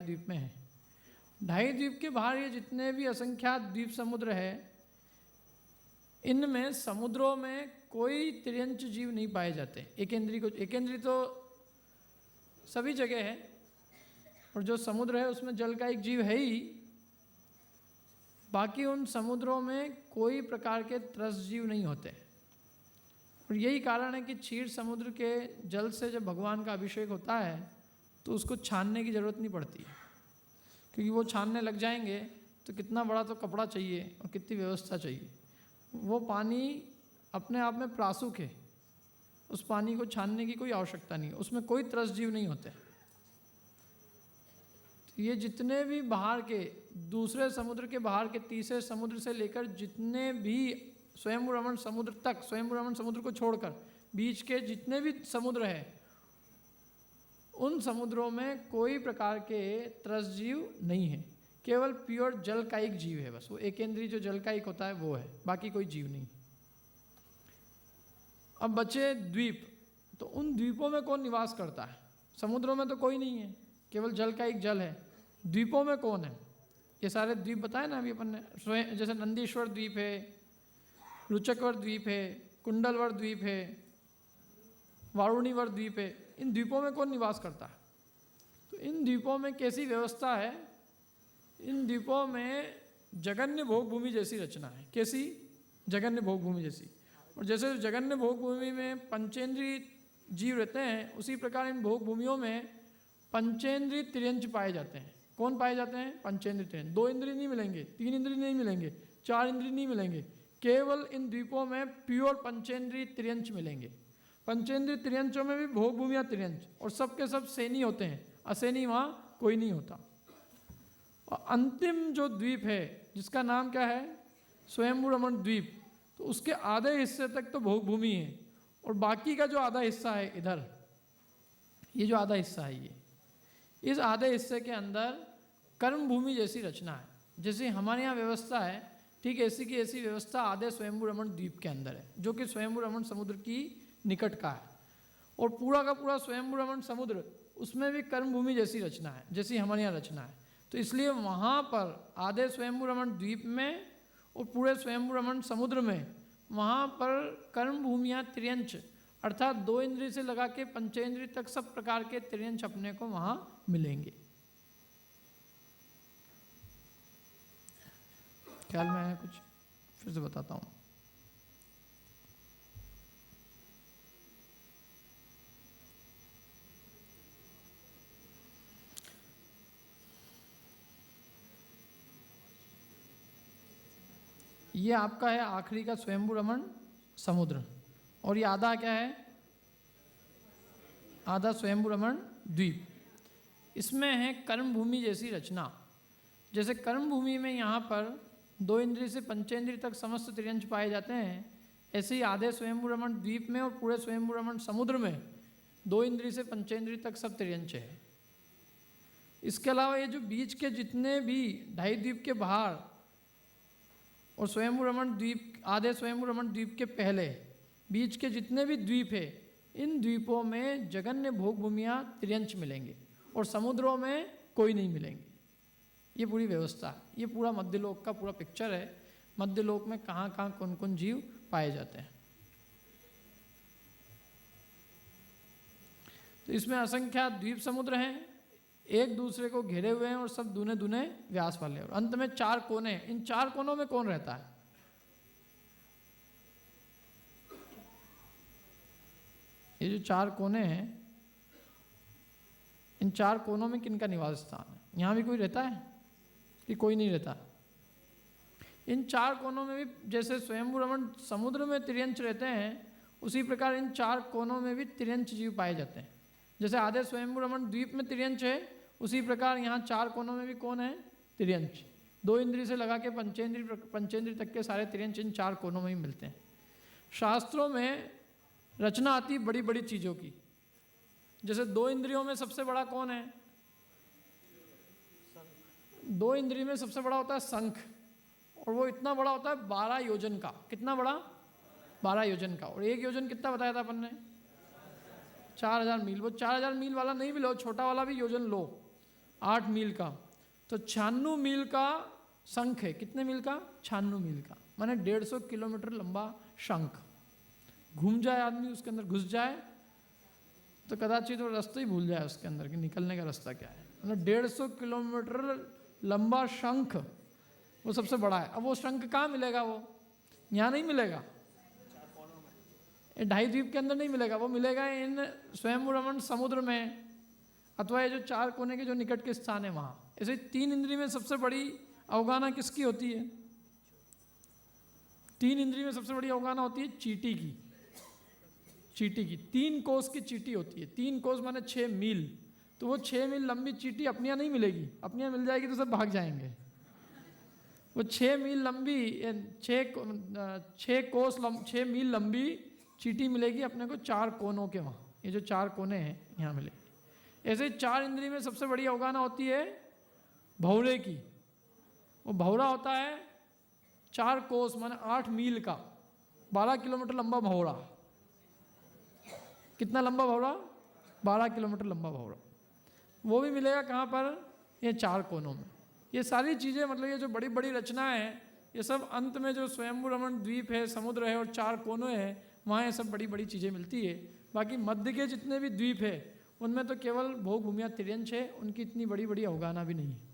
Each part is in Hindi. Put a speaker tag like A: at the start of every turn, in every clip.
A: द्वीप में है। ढाई द्वीप के बाहर ये जितने भी असंख्यात द्वीप समुद्र है, इनमें समुद्रों में कोई तिर्यंच जीव नहीं पाए जाते। एकेंद्री तो सभी जगह है, और जो समुद्र है उसमें जल का एक जीव है ही। बाकी उन समुद्रों में कोई प्रकार के त्रस्त जीव नहीं होते। और यही कारण है कि क्षीर समुद्र के जल से जब भगवान का अभिषेक होता है तो उसको छानने की ज़रूरत नहीं पड़ती है, क्योंकि वो छानने लग जाएंगे तो कितना बड़ा तो कपड़ा चाहिए और कितनी व्यवस्था चाहिए। वो पानी अपने आप में प्रासुक है, उस पानी को छानने की कोई आवश्यकता नहीं है, उसमें कोई त्रस्त जीव नहीं होते। तो ये जितने भी बाहर के दूसरे समुद्र के बाहर के तीसरे समुद्र से लेकर जितने भी स्वयं रमण समुद्र तक, स्वयं रमण समुद्र को छोड़कर बीच के जितने भी समुद्र हैं, उन समुद्रों में कोई प्रकार के त्रस्त जीव नहीं है। केवल प्योर जल का एक जीव है, बस वो एकेंद्रीय जो जल का एक होता है वो है, बाकी कोई जीव नहीं। अब बचे द्वीप, तो उन द्वीपों में कौन निवास करता है? समुद्रों में तो कोई नहीं है, केवल जल का एक जल है। द्वीपों में कौन है? ये सारे द्वीप बताए ना अभी अपन ने, स्वयं जैसे नंदीश्वर द्वीप है, रुचकवर द्वीप है, कुंडलवर द्वीप है, वारुणीवर द्वीप है। इन द्वीपों में कौन निवास करता है? तो इन द्वीपों में कैसी व्यवस्था है? इन द्वीपों में जगन्य भोग भूमि जैसी रचना है। कैसी? जगन्य भोग भूमि जैसी। और जैसे जगन्य भोग भूमि में पंचेंद्रीय जीव रहते हैं, उसी प्रकार इन भोग भूमियों में पंचेंद्रीय तिर्यंच पाए जाते हैं। कौन पाए जाते हैं? पंचेंद्रीय तिर्यंच। 2 इंद्रिय नहीं मिलेंगे, 3 इंद्रिय नहीं मिलेंगे, 4 इंद्रिय नहीं मिलेंगे, केवल इन द्वीपों में प्योर पंचेंद्रीय तिर्यंच मिलेंगे। पंचेंद्रीय तिर्यंचों में भी भोग भूमिया तिर्यंच, और सबके सब सेनी होते हैं, असैनी वहाँ कोई नहीं होता। और अंतिम जो द्वीप है जिसका नाम क्या है? स्वयंभू रमण द्वीप, तो उसके आधे हिस्से तक तो भोग भूमि है, और बाकी का जो आधा हिस्सा है इधर, ये जो आधा हिस्सा है, ये इस आधे हिस्से के अंदर कर्म भूमि जैसी रचना है। जैसे हमारे यहाँ व्यवस्था है, ठीक ऐसी की ऐसी व्यवस्था आधे स्वयंभू रमण द्वीप के अंदर है, जो कि स्वयंभू रमण समुद्र की निकट का है। और पूरा का पूरा स्वयंभू रमण समुद्र, उसमें भी कर्म भूमि जैसी रचना है, जैसी हमारे यहाँ रचना है। तो इसलिए वहाँ पर आधे स्वयंभू रमण द्वीप में और पूरे स्वयंभू रमण समुद्र में, वहाँ पर कर्म भूमियाँ तिर्यंच, अर्थात 2 इंद्रिय से लगा के पंचेंद्रिय तक सब प्रकार के तिर्यंच अपने को वहाँ मिलेंगे। ख्याल में है कुछ? फिर से बताता हूँ। ये आपका है आखिरी का स्वयंभू रमण समुद्र, और ये आधा क्या है? आधा स्वयंभू रमण द्वीप। इसमें है कर्म भूमि जैसी रचना। जैसे कर्म भूमि में यहाँ पर 2 इंद्रिय से पंचेंद्रिय तक समस्त तिर्यंच पाए जाते हैं, ऐसे ही आधे स्वयंभू रमण द्वीप में और पूरे स्वयंभू रमण समुद्र में 2 इंद्रिय से पंचेंद्रिय तक सब तिर्यंच है। इसके अलावा ये जो बीच के जितने भी ढाई द्वीप के बाहर और स्वयंभू रमण द्वीप, आधे स्वयंभू रमण द्वीप के पहले बीच के जितने भी द्वीप है, इन द्वीपों में जगन्य भोग भूमियाँ तिर्यंच मिलेंगे, और समुद्रों में कोई नहीं मिलेंगे। ये पूरी व्यवस्था है। ये पूरा मध्यलोक का पूरा पिक्चर है। मध्यलोक में कहाँ कहाँ कौन कौन जीव पाए जाते हैं। तो इसमें असंख्यात द्वीप समुद्र हैं, एक दूसरे को घेरे हुए हैं, और सब दूने दूने व्यास वाले। और अंत में 4 कोने। इन 4 कोनों में कौन रहता है? ये जो 4 कोने हैं, इन 4 कोनों में किनका निवास स्थान है? यहाँ भी कोई रहता है कि कोई नहीं रहता? इन 4 कोनों में भी जैसे स्वयंभू रमण समुद्र में तिर्यंच रहते हैं, उसी प्रकार इन 4 कोनों में भी तिर्यंच जीव पाए जाते हैं। जैसे आधे स्वयंभू रमण द्वीप में तिर्यंच है, उसी प्रकार यहाँ 4 कोनों में भी कौन है? तिर्यंच। 2 इंद्रिय से लगा के पंचेंद्रिय तक के सारे तिर्यंच इन 4 कोनों में ही मिलते हैं। शास्त्रों में रचना आती बड़ी बड़ी चीज़ों की। जैसे 2 इंद्रियों में सबसे बड़ा कौन है? 2 इंद्रिय में सबसे बड़ा होता है शंख, और वो इतना बड़ा होता है 12 योजन का। कितना बड़ा? 12 योजन का। और 1 योजन कितना बताया था अपन ने? 4000 मील। वो 4000 मील वाला नहीं भी लो, छोटा वाला भी योजन लो, 8 मील का, तो 96 मील का शंख है। कितने मील का? 96 मील का, माने 150 किलोमीटर लंबा शंख। घूम जाए आदमी उसके अंदर, घुस जाए तो कदाचित वो रास्ता ही भूल जाए उसके अंदर कि निकलने का रास्ता क्या है। मतलब 150 किलोमीटर लंबा शंख वो सबसे बड़ा है। अब वो शंख कहाँ मिलेगा? वो यहाँ नहीं मिलेगा, ये 2.5 द्वीप के अंदर नहीं मिलेगा, वो मिलेगा इन स्वयंभू रमण समुद्र में, अथवा ये जो 4 कोने के जो निकट के स्थान है वहाँ। ऐसे 3 इंद्रिय में सबसे बड़ी अवगाहना किसकी होती है? 3 इंद्रिय में सबसे बड़ी अवगाहना होती है चींटी की। चींटी की 3 कोस की चींटी होती है। 3 कोस माने 6 मील। तो वो 6 मील लंबी चींटी अपनियाँ नहीं मिलेगी, अपनियाँ मिल जाएगी तो सब भाग जाएंगे। वो 6 मील लंबी 6 मील लंबी चींटी मिलेगी अपने को 4 कोनों के वहाँ। ये जो 4 कोने हैं यहाँ मिलेगी। ऐसे 4 इंद्रिय में सबसे बड़ी अवगाहना होती है भौरे की। वो भौरा होता है 4 कोस माने 8 मील का, 12 किलोमीटर लंबा भौरा। कितना लंबा भौरा? 12 किलोमीटर लंबा भौरा। वो भी मिलेगा कहाँ पर? ये 4 कोनों में। ये सारी चीज़ें, मतलब ये जो बड़ी बड़ी रचनाएं हैं, ये सब अंत में जो स्वयंभू रमण द्वीप है, समुद्र है और 4 कोने हैं, वहाँ ये सब बड़ी बड़ी चीज़ें मिलती है। बाकी मध्य के जितने भी द्वीप है उनमें तो केवल भोग भूमिया तिर्यंश है, उनकी इतनी बड़ी बड़ी अवगाहना भी नहीं है।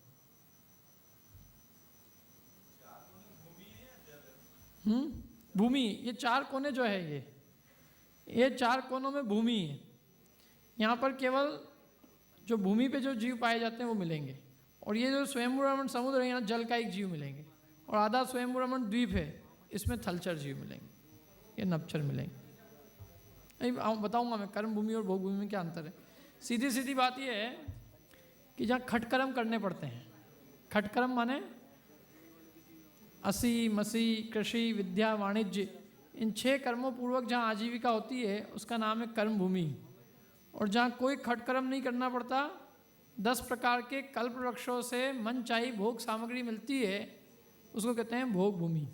A: भूमि, ये 4 कोने जो है ये 4 कोनों में भूमि है। यहाँ पर केवल जो भूमि पे जो जीव पाए जाते हैं वो मिलेंगे। और ये जो स्वयंभू रमण समुद्र है, यहाँ जल का एक जीव मिलेंगे। और आधा स्वयंभू रमण द्वीप है, इसमें थलचर जीव मिलेंगे, ये नभचर मिलेंगे। नहीं बताऊंगा मैं कर्म भूमि और भोग भूमि में क्या अंतर है। सीधी सीधी बात ये है कि जहाँ खटकर्म करने पड़ते हैं, खटकर्म माने असी मसी कृषि विद्या वाणिज्य, इन 6 कर्मों पूर्वक जहाँ आजीविका होती है उसका नाम है कर्म भूमि। और जहाँ कोई खटकर्म नहीं करना पड़ता, 10 प्रकार के कल्प वृक्षों से मनचाही भोग सामग्री मिलती है, उसको कहते हैं भोग भूमि।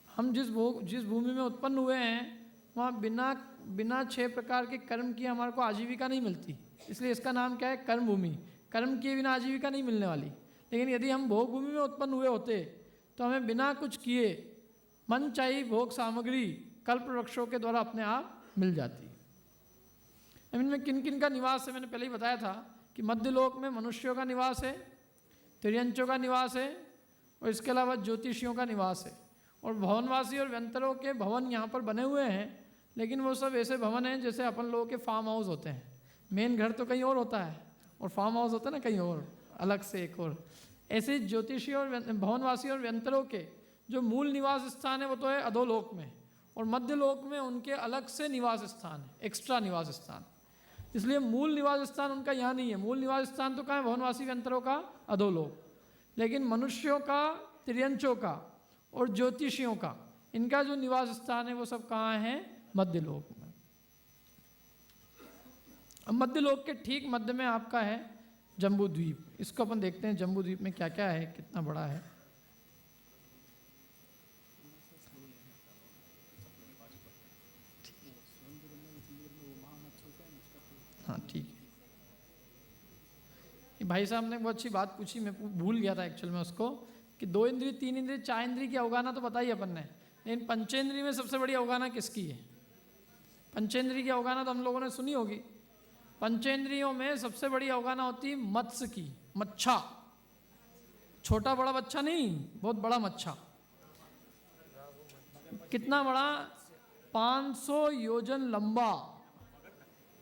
A: हम जिस भूमि में उत्पन्न हुए हैं वहाँ बिना 6 प्रकार के कर्म किए हमारे को आजीविका नहीं मिलती, इसलिए इसका नाम क्या है? कर्म भूमि। कर्म किए बिना आजीविका नहीं मिलने वाली। लेकिन यदि हम भोग भूमि में उत्पन्न हुए होते तो हमें बिना कुछ किए मनचाही भोग सामग्री कल्प वृक्षों के द्वारा अपने आप मिल जाती है। इनमें किन किन का निवास है मैंने पहले ही बताया था कि मध्यलोक में मनुष्यों का निवास है, तिर्यंचों का निवास है और इसके अलावा ज्योतिषियों का निवास है। और भवनवासी और व्यंतरों के भवन यहाँ पर बने हुए हैं, लेकिन वो सब ऐसे भवन हैं जैसे अपन लोगों के फार्म हाउस होते हैं। मेन घर तो कहीं और होता है और फार्म हाउस होता है ना कहीं और अलग से एक और। ऐसे ज्योतिषी और भवनवासी और व्यंतरों के जो मूल निवास स्थान है वो तो है अधोलोक में, और मध्यलोक में उनके अलग से निवास स्थान है, एक्स्ट्रा निवास स्थान। इसलिए मूल निवास स्थान उनका यहाँ नहीं है। मूल निवास स्थान तो कहाँ है? भवनवासी व्यंतरों का अधोलोक। लेकिन मनुष्यों का, तिर्यंचों का और ज्योतिषियों का, इनका जो निवास स्थान है वो सब कहाँ है? मध्यलोक में। अब मध्यलोक के ठीक मध्य में आपका है जम्बू द्वीप। इसको अपन देखते हैं जम्बू द्वीप में क्या क्या है, कितना बड़ा है। हाँ ठीक है। भाई साहब ने बहुत अच्छी बात पूछी, मैं भूल गया था एक्चुअल में उसको, कि 2 इंद्रिय, 3 इंद्रिय, 4 इंद्रिय की अवगाहना तो बताई अपन ने, लेकिन पंचेंद्रिय में सबसे बड़ी अवगाहना किसकी है? पंचेंद्रिय की अवगाहना तो हम लोगों ने सुनी होगी। पंचेंद्रियों में सबसे बड़ी अवगाहना होती है मत्स्य की। मच्छा, छोटा बड़ा बच्चा नहीं, बहुत बड़ा मच्छा। कितना बड़ा? 500 योजन लंबा।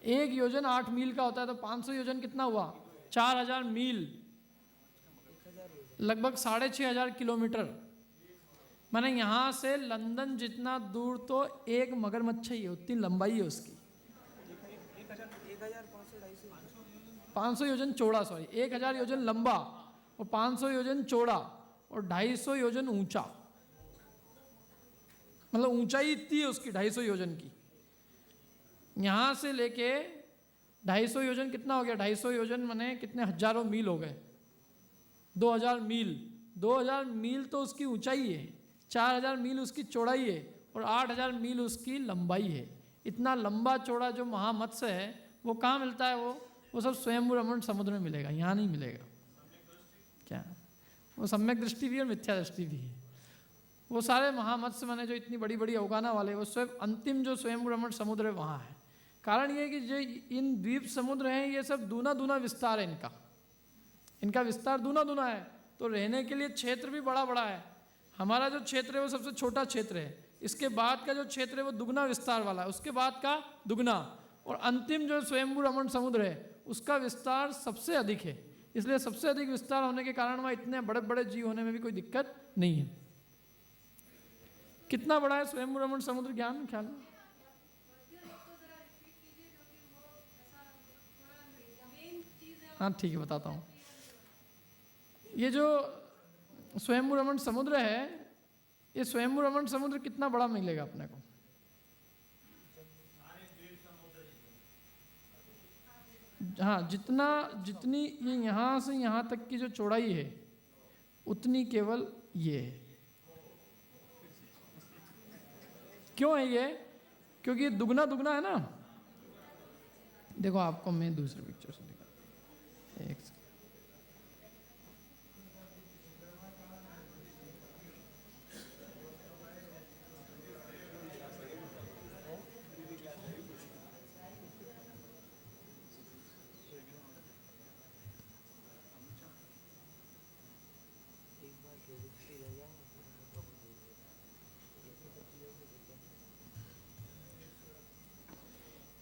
A: 1 योजन 8 मील का होता है, तो 500 योजन कितना हुआ? 4000 मील, लगभग 6500 किलोमीटर। माने यहाँ से लंदन जितना दूर तो एक मगरमच्छ ही है, उतनी लंबाई है उसकी। 500 योजन चौड़ा, सॉरी 1000 योजन लंबा और 500 योजन चौड़ा और 250 योजन ऊंचा। मतलब ऊंचाई इतनी है उसकी 250 योजन की। यहाँ से लेके 250 योजन कितना हो गया? 250 योजन माने कितने हजारों मील हो गए? 2000 मील। 2000 मील तो उसकी ऊंचाई है, 4000 मील उसकी चौड़ाई है और 8000 मील उसकी लंबाई है। इतना लंबा चौड़ा जो महामत्स्य है वो कहाँ मिलता है? वो वो सब स्वयंभू रमण समुद्र में मिलेगा, यहाँ नहीं मिलेगा। क्या वो सम्यक दृष्टि भी है और मिथ्या दृष्टि भी है। वो सारे महामत्स्य माने जो इतनी बड़ी बड़ी अवगाना वाले, वो स्वयं अंतिम जो स्वयंभू रमण समुद्र है वहाँ है। कारण ये है कि जो इन द्वीप समुद्र हैं ये सब दूना दूना विस्तार है इनका विस्तार दूना दूना है। तो रहने के लिए क्षेत्र भी बड़ा बड़ा है। हमारा जो क्षेत्र है वो सबसे छोटा क्षेत्र है, इसके बाद का जो क्षेत्र है वो दुगना विस्तार वाला है, उसके बाद का दुगना, और अंतिम जो स्वयंभू रमण समुद्र है उसका विस्तार सबसे अधिक है। इसलिए सबसे अधिक विस्तार होने के कारण वहाँ इतने बड़े बड़े जीव होने में भी कोई दिक्कत नहीं है। कितना बड़ा है स्वयंभू रमण समुद्र ज्ञान ख्याल में? हाँ ठीक है, बताता हूँ। ये जो स्वयंभू रमण समुद्र है, ये स्वयंभू रमण समुद्र कितना बड़ा मिलेगा अपने को? हाँ, जितनी ये यहाँ से यहाँ तक की जो चौड़ाई है उतनी केवल ये है। क्यों है ये? क्योंकि ये दुगना दुगना है ना। देखो आपको मैं दूसरे पिक्चर से दिखा, एक सेकंड।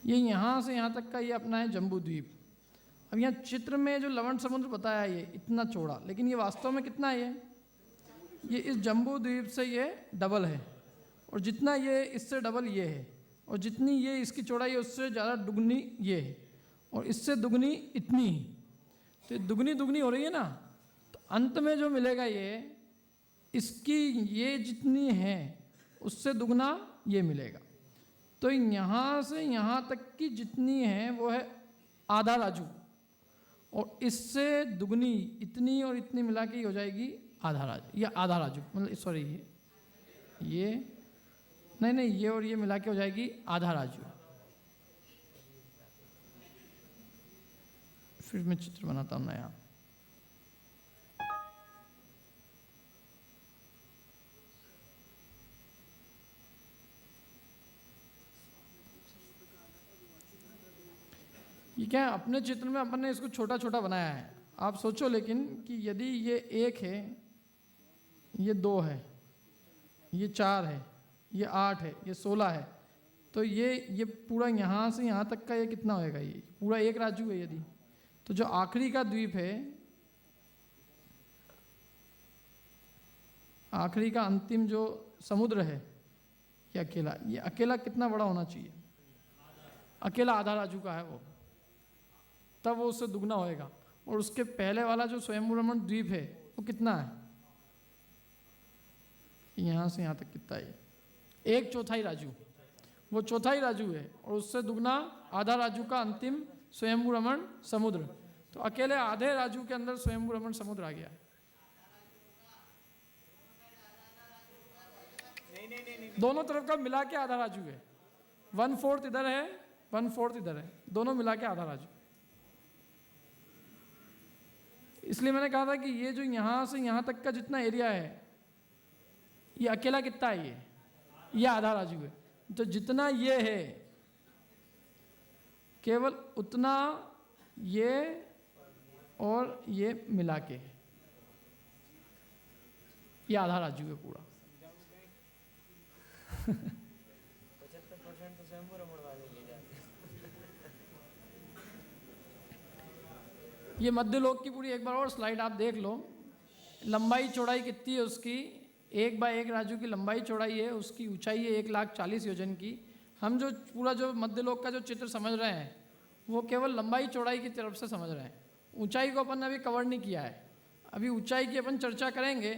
A: ये यहाँ से यहाँ तक का ये अपना है जम्बू द्वीप। अब यहाँ चित्र में जो लवण समुद्र बताया ये इतना चौड़ा, लेकिन ये वास्तव में कितना है? ये इस जम्बू द्वीप से ये डबल है, और जितना ये इससे डबल ये है, और जितनी ये इसकी चौड़ाई है उससे ज़्यादा दुगनी ये है, और इससे दुगनी इतनी ही। तो दुगनी दुगनी हो रही है ना, तो अंत में जो मिलेगा ये इसकी ये जितनी है उससे दुगना ये मिलेगा। तो यहाँ से यहाँ तक की जितनी है वो है आधा राजू, और इससे दुगनी इतनी और इतनी मिला के हो जाएगी आधा राजू, या आधा राजू मतलब सॉरी ये नहीं ये और ये मिला के हो जाएगी आधा राजू। फिर मैं चित्र बनाता हूँ नया। ये क्या है, अपने चित्र में अपन ने इसको छोटा छोटा बनाया है। आप सोचो लेकिन कि यदि ये 1 है, ये 2 है, ये 4 है, ये 8 है, ये 16 है, तो ये पूरा यहाँ से यहाँ तक का ये कितना होएगा? ये पूरा 1 राजू है। यदि तो जो आखिरी का द्वीप है, आखिरी का अंतिम जो समुद्र है, ये अकेला कितना बड़ा होना चाहिए? अकेला आधा राजू का है वो, तब वो उससे दुगना होएगा। और उसके पहले वाला जो स्वयंभू रमण द्वीप है वो कितना है? यहाँ से यहाँ तक कितना है? 1/4 राजू, वो चौथाई राजू है, और उससे दुगना आधा राजू का अंतिम स्वयंभू रमण समुद्र। तो अकेले आधे राजू के अंदर स्वयंभू रमण समुद्र आ गया है। दोनों तरफ का मिला के आधा राजू है। 1/4 इधर है, 1/4 इधर है, दोनों मिला के आधा राजू। इसलिए मैंने कहा था कि ये जो यहाँ से यहाँ तक का जितना एरिया है, ये अकेला कितना है? ये आधा राजू है। तो जितना ये है केवल उतना ये और ये मिला के है, ये आधा राजू है पूरा।
B: 75% तो स्वयंभू रमण वाले ले जाते हैं।
A: ये मध्यलोक की पूरी एक बार और स्लाइड आप देख लो। लंबाई चौड़ाई कितनी है उसकी? 1/1 राजू की लंबाई चौड़ाई है, उसकी ऊंचाई है 1,40,000 योजन की। हम जो पूरा जो मध्यलोक का जो चित्र समझ रहे हैं वो केवल लंबाई चौड़ाई की तरफ से समझ रहे हैं। ऊंचाई को अपन ने अभी कवर नहीं किया है। अभी ऊंचाई की अपन चर्चा करेंगे,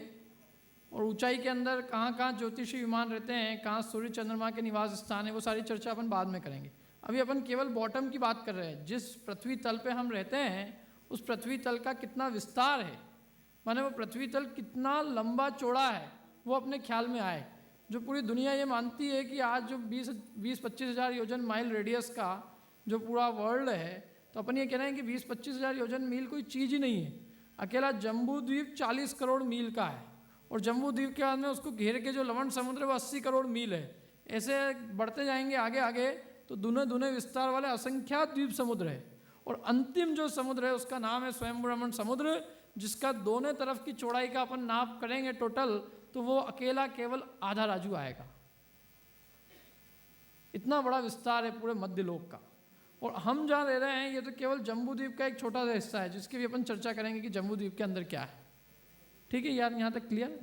A: और ऊंचाई के अंदर कहाँ कहाँ ज्योतिषी विमान रहते हैं, कहाँ सूर्य चंद्रमा के निवास स्थान है, वो सारी चर्चा अपन बाद में करेंगे। अभी अपन केवल बॉटम की बात कर रहे हैं। जिस पृथ्वी तल पे हम रहते हैं उस पृथ्वी तल का कितना विस्तार है, माने वो पृथ्वी तल कितना लंबा चौड़ा है, वो अपने ख्याल में आए। जो पूरी दुनिया ये मानती है कि आज जो 20-25 हज़ार योजन माइल रेडियस का जो पूरा वर्ल्ड है तो अपन ये कह रहे हैं कि 20-25 हज़ार योजन मील कोई चीज़ ही नहीं है। अकेला जम्बू द्वीप 40 करोड़ मील का है, और जम्बू द्वीप के बाद में उसको घेर के जो लवण समुद्र है वो 80 करोड़ मील है। ऐसे बढ़ते जाएंगे आगे आगे तो दुने दुने विस्तार वाले असंख्यात द्वीप समुद्र है। और अंतिम जो समुद्र है उसका नाम है स्वयंभू समुद्र, जिसका दोनों तरफ की चौड़ाई का अपन नाप करेंगे टोटल तो वो अकेला केवल आधा राजू आएगा। इतना बड़ा विस्तार है पूरे मध्य लोक का। और हम जहाँ रह रहे हैं ये तो केवल जम्बू द्वीप का एक छोटा सा हिस्सा है, जिसकी भी अपन चर्चा करेंगे कि जम्बू द्वीप के अंदर क्या है। ठीक है यार, यहाँ तक क्लियर?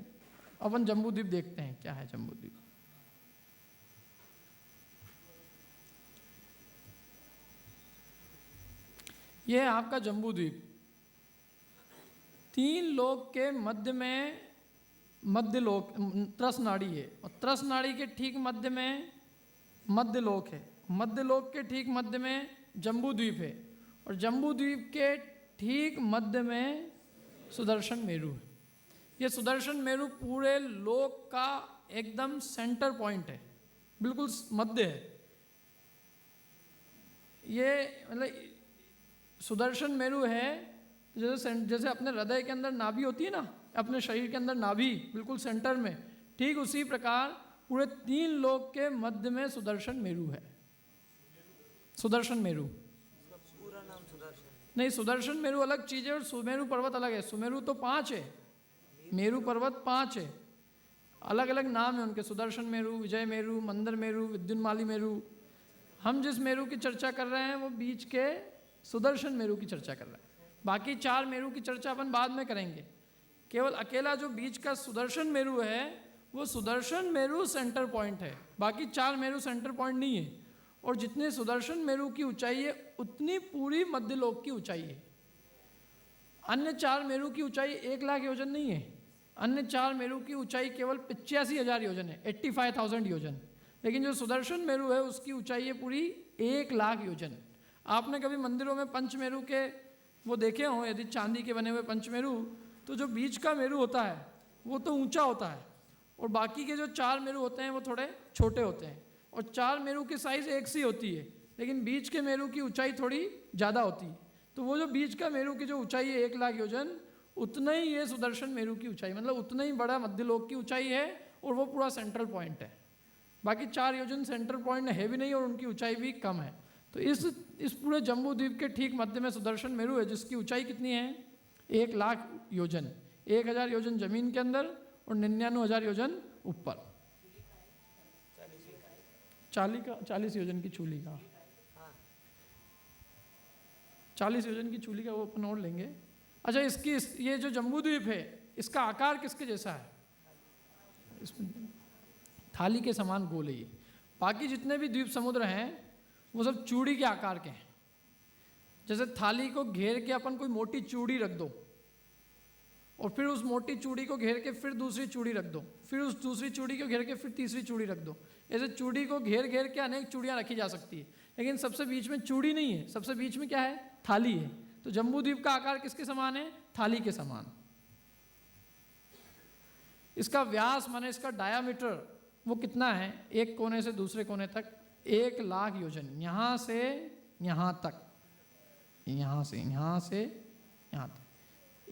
A: अपन जम्बू द्वीप देखते हैं क्या है जम्बू द्वीप। ये है आपका जम्बू द्वीप। 3 लोक के मध्य में मध्य लोक त्रस नाड़ी है, और त्रस नाड़ी के ठीक मध्य में मध्य लोक है। मध्य लोक के ठीक मध्य में जम्बू द्वीप है, और जम्बू द्वीप के ठीक मध्य में सुदर्शन मेरु है। ये सुदर्शन मेरु पूरे लोक का एकदम सेंटर पॉइंट है, बिल्कुल मध्य है। ये मतलब सुदर्शन मेरु है जैसे अपने हृदय के अंदर नाभि होती है ना, अपने शरीर के अंदर नाभि बिल्कुल सेंटर में, ठीक उसी प्रकार पूरे 3 लोक के मध्य में सुदर्शन मेरु है। सुदर्शन मेरु
B: पूरा नाम सुदर्शन
A: नहीं, सुदर्शन मेरु अलग चीज है और सुमेरु पर्वत अलग है। सुमेरु तो 5 है, मेरु पर्वत 5 है, अलग अलग नाम है उनके। सुदर्शन मेरु, विजय मेरु, मंदर मेरु, विद्युन्माली मेरु। हम जिस मेरु की चर्चा कर रहे हैं वो बीच के सुदर्शन मेरु की चर्चा कर रहे हैं। बाकी 4 मेरु की चर्चा अपन बाद में करेंगे। केवल अकेला जो बीच का सुदर्शन मेरु है वो सुदर्शन मेरु सेंटर पॉइंट है, बाकी 4 मेरु सेंटर पॉइंट नहीं है। और जितने सुदर्शन मेरु की ऊंचाई है उतनी पूरी मध्य लोक की ऊंचाई है। अन्य 4 मेरु की ऊंचाई 1 लाख योजन नहीं है। अन्य 4 मेरु की ऊंचाई केवल 85,000 योजन है, 85,000 योजन। लेकिन जो सुदर्शन मेरु है उसकी ऊंचाई है पूरी 1 लाख योजन। आपने कभी मंदिरों में पंचमेरु के वो देखे हों, यदि चांदी के बने हुए पंचमेरु, तो जो बीच का मेरु होता है वो तो ऊंचा होता है, और बाकी के जो 4 मेरु होते हैं वो थोड़े छोटे होते हैं। और 4 मेरु की साइज़ एक सी होती है, लेकिन बीच के मेरु की ऊंचाई थोड़ी ज़्यादा होती है। तो वो जो बीच का मेरु की जो ऊंचाई है 1 लाख योजन, उतना ही ये सुदर्शन मेरु की ऊंचाई, मतलब उतना ही बड़ा मध्य लोक की ऊंचाई है, और वो पूरा सेंट्रल पॉइंट है। बाकी 4 योजन सेंट्रल पॉइंट है भी नहीं, और उनकी ऊंचाई भी कम है। तो इस पूरे जम्बू द्वीप के ठीक मध्य में सुदर्शन मेरु है, जिसकी ऊंचाई कितनी है? 1 लाख योजन। 1,000 योजन जमीन के अंदर और 99,000 योजन ऊपर। 40 योजन की चूली का, 40 योजन की चूली का वो अपन और लेंगे। अच्छा, ये जो जम्बू द्वीप है इसका आकार किसके जैसा है? इसमें थाली के समान गोल है ये। बाकी जितने भी द्वीप समुद्र हैं वो सब चूड़ी के आकार के हैं। जैसे थाली को घेर के अपन कोई मोटी चूड़ी रख दो, और फिर उस मोटी चूड़ी को घेर के फिर दूसरी चूड़ी रख दो, फिर उस दूसरी चूड़ी को घेर के फिर तीसरी चूड़ी रख दो। ऐसे चूड़ी को घेर घेर के अनेक चूड़ियाँ रखी जा सकती है, लेकिन सबसे बीच में चूड़ी नहीं है, सबसे बीच में क्या है? थाली है। तो जम्बू द्वीप का आकार किसके समान है? थाली के समान। इसका व्यास माने इसका डायामीटर वो कितना है? एक कोने से दूसरे कोने तक 1 लाख योजन। यहाँ से यहाँ तक, यहाँ से यहाँ यहाँ तक,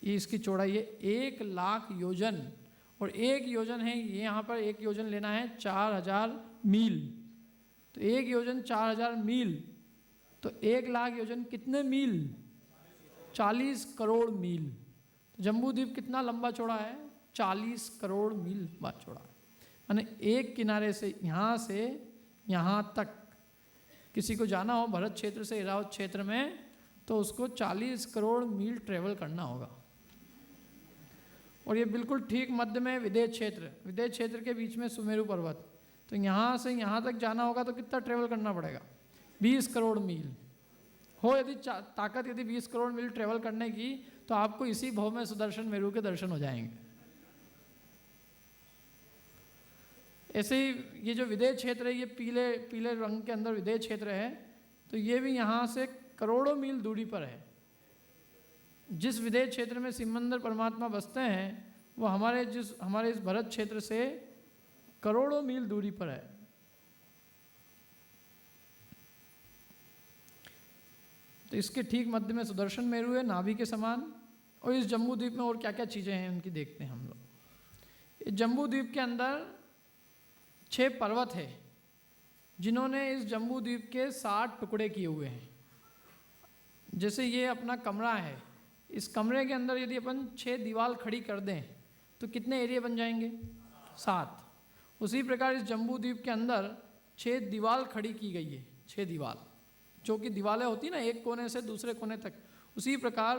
A: ये इसकी चौड़ाई है 1 लाख योजन। और 1 योजन है, ये यहाँ पर 1 योजन लेना है 4,000 मील। तो 1 योजन 4,000 मील, तो 1 लाख योजन कितने मील? 40 करोड़ मील। तो जम्बू द्वीप कितना लंबा चौड़ा है? 40 करोड़ मील लंबा चौड़ा है। यानी एक किनारे से यहाँ तक किसी को जाना हो भरत क्षेत्र से इरावत क्षेत्र में, तो उसको 40 करोड़ मील ट्रेवल करना होगा। और ये बिल्कुल ठीक मध्य में विदेह क्षेत्र के बीच में सुमेरु पर्वत। तो यहाँ से यहाँ तक जाना होगा तो कितना ट्रेवल करना पड़ेगा? 20 करोड़ मील हो यदि ताकत, यदि 20 करोड़ मील ट्रेवल करने की, तो आपको इसी भव में सुदर्शन मेरु के दर्शन हो जाएंगे। ऐसे ही ये जो विदेह क्षेत्र है, ये पीले रंग के अंदर विदेह क्षेत्र है, तो ये भी यहाँ से करोड़ों मील दूरी पर है। जिस विदेह क्षेत्र में सिमंदर परमात्मा बसते हैं वो हमारे इस भरत क्षेत्र से करोड़ों मील दूरी पर है। तो इसके ठीक मध्य में सुदर्शन मेरु है नाभि के समान। और इस जम्बू द्वीप में और क्या क्या चीज़ें हैं उनकी देखते हैं हम लोग। इस जम्बू द्वीप के अंदर 6 पर्वत है जिन्होंने इस जम्बू द्वीप के 60 टुकड़े किए हुए हैं। जैसे ये अपना कमरा है, इस कमरे के अंदर यदि अपन 6 दीवार खड़ी कर दें तो कितने एरिया बन जाएंगे? 7। उसी प्रकार इस जम्बू द्वीप के अंदर 6 दीवार खड़ी की गई है। 6 दीवार, जो कि दीवारें होती ना एक कोने से दूसरे कोने तक, उसी प्रकार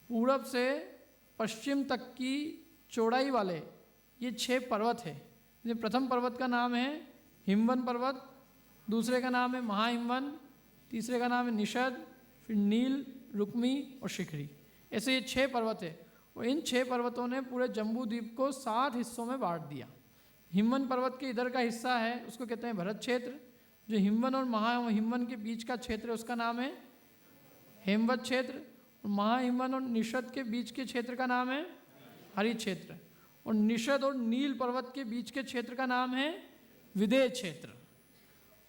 A: पूरब से पश्चिम तक की चौड़ाई वाले ये 6 पर्वत है। ये प्रथम पर्वत का नाम है हिमवन पर्वत, दूसरे का नाम है महाहिमवन, तीसरे का नाम है निषद, फिर नील, रुक्मी और शिखरी। ऐसे ये 6 पर्वत है। और इन 6 पर्वतों ने पूरे जम्बू द्वीप को 7 हिस्सों में बांट दिया। हिमवन पर्वत के इधर का हिस्सा है उसको कहते हैं भरत क्षेत्र। जो हिमवन और महाहिमवन के बीच का क्षेत्र है उसका नाम है हेमवत क्षेत्र। और महाहिमवन और निषद के बीच के क्षेत्र का नाम है हरित क्षेत्र। और निषद और नील पर्वत के बीच के क्षेत्र का नाम है विदेह क्षेत्र।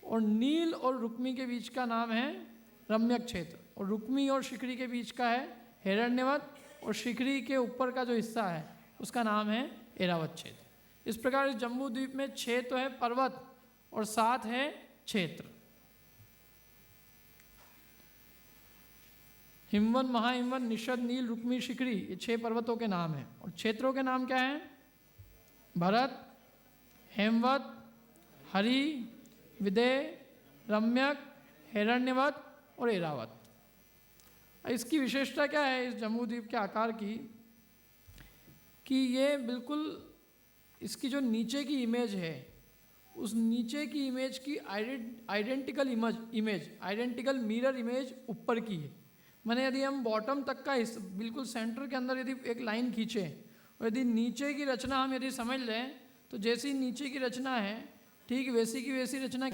A: और नील और रुक्मी के बीच का नाम है रम्यक क्षेत्र। और रुक्मी और शिखरी के बीच का है हिरण्यवत। और शिखरी के ऊपर का जो हिस्सा है उसका नाम है एरावत क्षेत्र। इस प्रकार इस जम्बू द्वीप में 6 तो है पर्वत और 7 है क्षेत्र। हिमवन, महाहिमवन, निषद, नील, रुक्मी, शिखरी, ये 6 पर्वतों के नाम हैं। और क्षेत्रों के नाम क्या हैं? भरत, हेमवत, हरि, विदेह, रम्यक, हिरण्यवत और एरावत। इसकी विशेषता क्या है इस जम्बू द्वीप के आकार की कि ये बिल्कुल इसकी जो नीचे की इमेज है उस नीचे की इमेज की identical image identical mirror image ऊपर की है। माने यदि हम बॉटम तक का बिल्कुल सेंटर के अंदर यदि एक लाइन खींचें और यदि नीचे की रचना हम यदि समझ लें तो जैसी नीचे की रचना है ठीक वैसी की वैसी रचना